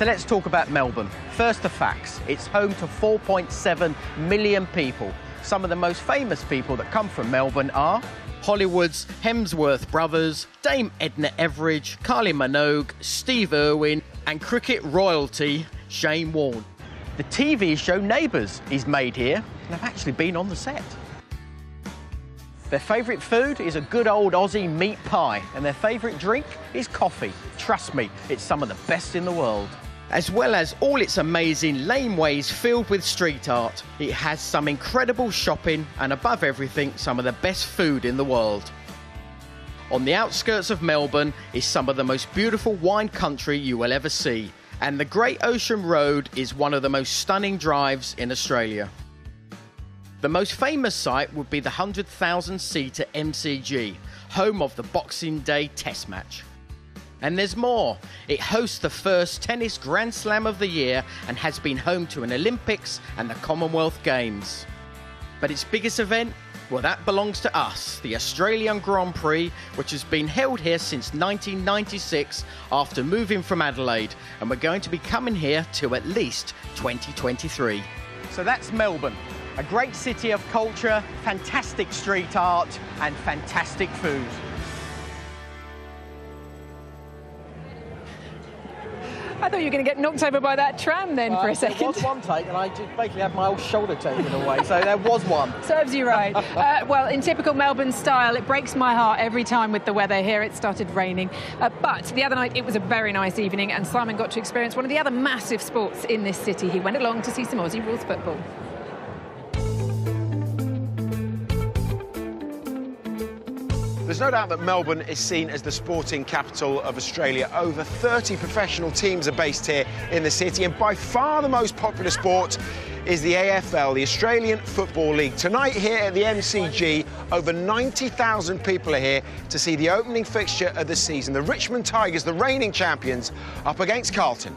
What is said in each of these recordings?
So let's talk about Melbourne. First, the facts. It's home to 4.7 million people. Some of the most famous people that come from Melbourne are Hollywood's Hemsworth brothers, Dame Edna Everage, Kylie Minogue, Steve Irwin, and cricket royalty Shane Warne. The TV show Neighbours is made here, and I've actually been on the set. Their favourite food is a good old Aussie meat pie, and their favourite drink is coffee. Trust me, it's some of the best in the world. As well as all its amazing laneways filled with street art, it has some incredible shopping and, above everything, some of the best food in the world. On the outskirts of Melbourne is some of the most beautiful wine country you will ever see, and the Great Ocean Road is one of the most stunning drives in Australia. The most famous site would be the 100,000-seater MCG, home of the Boxing Day Test match. And there's more. It hosts the first tennis Grand Slam of the year and has been home to an Olympics and the Commonwealth Games. But its biggest event? Well, that belongs to us, the Australian Grand Prix, which has been held here since 1996 after moving from Adelaide, and we're going to be coming here to at least 2023. So that's Melbourne. A great city of culture, fantastic street art and fantastic food. I thought you were going to get knocked over by that tram then for a second. There was one take and I just basically had my whole shoulder taken away, so there was one. Serves you right. Well, in typical Melbourne style, it breaks my heart every time with the weather here. It started raining. But the other night, it was a very nice evening, and Simon got to experience one of the other massive sports in this city. He went along to see some Aussie rules football. There's no doubt that Melbourne is seen as the sporting capital of Australia. Over 30 professional teams are based here in the city, and by far the most popular sport is the AFL, the Australian Football League. Tonight here at the MCG, over 90,000 people are here to see the opening fixture of the season. The Richmond Tigers, the reigning champions, up against Carlton.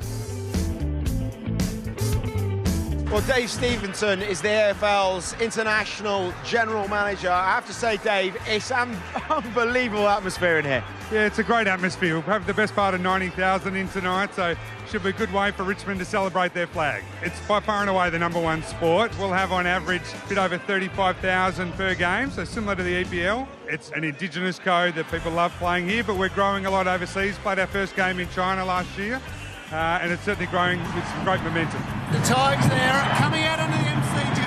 Well, Dave Stevenson is the AFL's international general manager. I have to say, Dave, it's an unbelievable atmosphere in here. Yeah, it's a great atmosphere. We'll have the best part of 90,000 in tonight, so should be a good way for Richmond to celebrate their flag. It's by far and away the #1 sport. We'll have on average a bit over 35,000 per game, so similar to the EPL. It's an Indigenous code that people love playing here, but we're growing a lot overseas. Played our first game in China last year. And it's certainly growing with some great momentum. The Tigers there coming out on the MCG.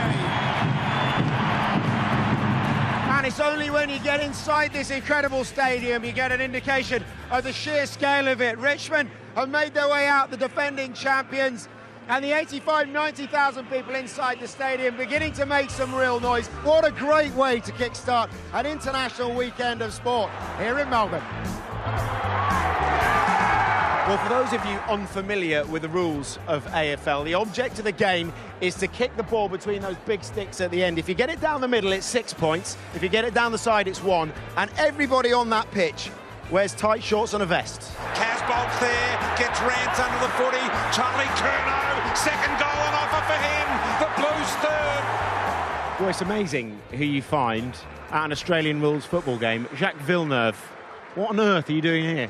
And it's only when you get inside this incredible stadium you get an indication of the sheer scale of it. Richmond have made their way out, the defending champions, and the 85,000-90,000 people inside the stadium beginning to make some real noise. What a great way to kickstart an international weekend of sport here in Melbourne. Well, for those of you unfamiliar with the rules of AFL, the object of the game is to kick the ball between those big sticks at the end. If you get it down the middle, it's 6 points. If you get it down the side, it's 1. And everybody on that pitch wears tight shorts and a vest. Casbolt there, gets Rance under the footy. Charlie Curnow, second goal on offer for him. The Blues third. Well, it's amazing who you find at an Australian rules football game. Jacques Villeneuve, what on earth are you doing here?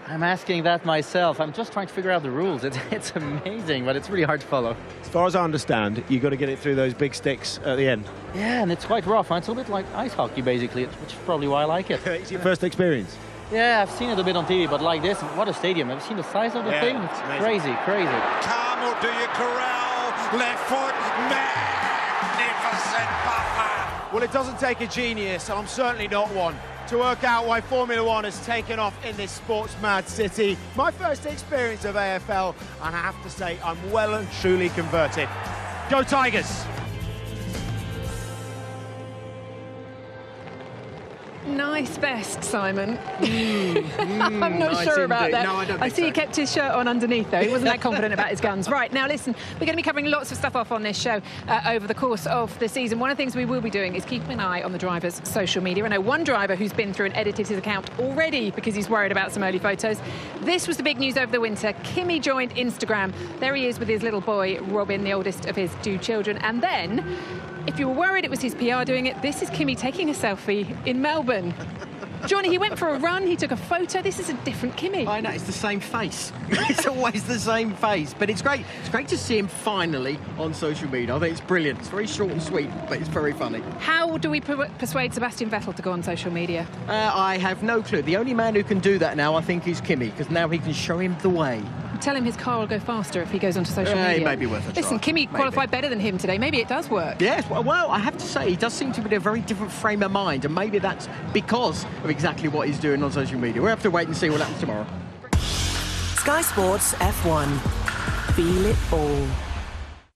I'm asking that myself. I'm just trying to figure out the rules. It's amazing, but it's really hard to follow. As far as I understand, you've got to get it through those big sticks at the end. Yeah, and it's quite rough. It's a bit like ice hockey, basically, which is probably why I like it. It's your first experience? Yeah, I've seen it a bit on TV, but like this, what a stadium. Have you seen the size of the thing? It's crazy. Calm or do you corral? Left foot, magnificent buffer. Well, it doesn't take a genius, and I'm certainly not one, to work out why Formula One has taken off in this sports-mad city. My first experience of AFL, and I have to say, I'm well and truly converted. Go Tigers! Nice vest, Simon. I'm not sure about that. No, I don't think see so. He kept his shirt on underneath, though. He wasn't that confident about his guns. Right, now listen, we're going to be covering lots of stuff off on this show over the course of the season. One of the things we will be doing is keeping an eye on the drivers' social media. I know one driver who's been through and edited his account already because he's worried about some early photos. This was the big news over the winter. Kimi joined Instagram. There he is with his little boy, Robin, the oldest of his 2 children. And then, if you were worried it was his PR doing it, this is Kimi taking a selfie in Melbourne. Johnny, he went for a run, he took a photo. This is a different Kimi. I know, it's the same face. It's always the same face, but it's great. It's great to see him finally on social media. I think it's brilliant. It's very short and sweet, but it's very funny. How do we persuade Sebastian Vettel to go on social media? I have no clue. The only man who can do that now, I think, is Kimi, because now he can show him the way. Tell him his car will go faster if he goes onto social media. It may be worth a try. Listen, Kimi qualified better than him today. Maybe it does work. Yes, well, I have to say, he does seem to be in a very different frame of mind, and maybe that's because of exactly what he's doing on social media. We'll have to wait and see what happens tomorrow. Sky Sports F1. Feel it all.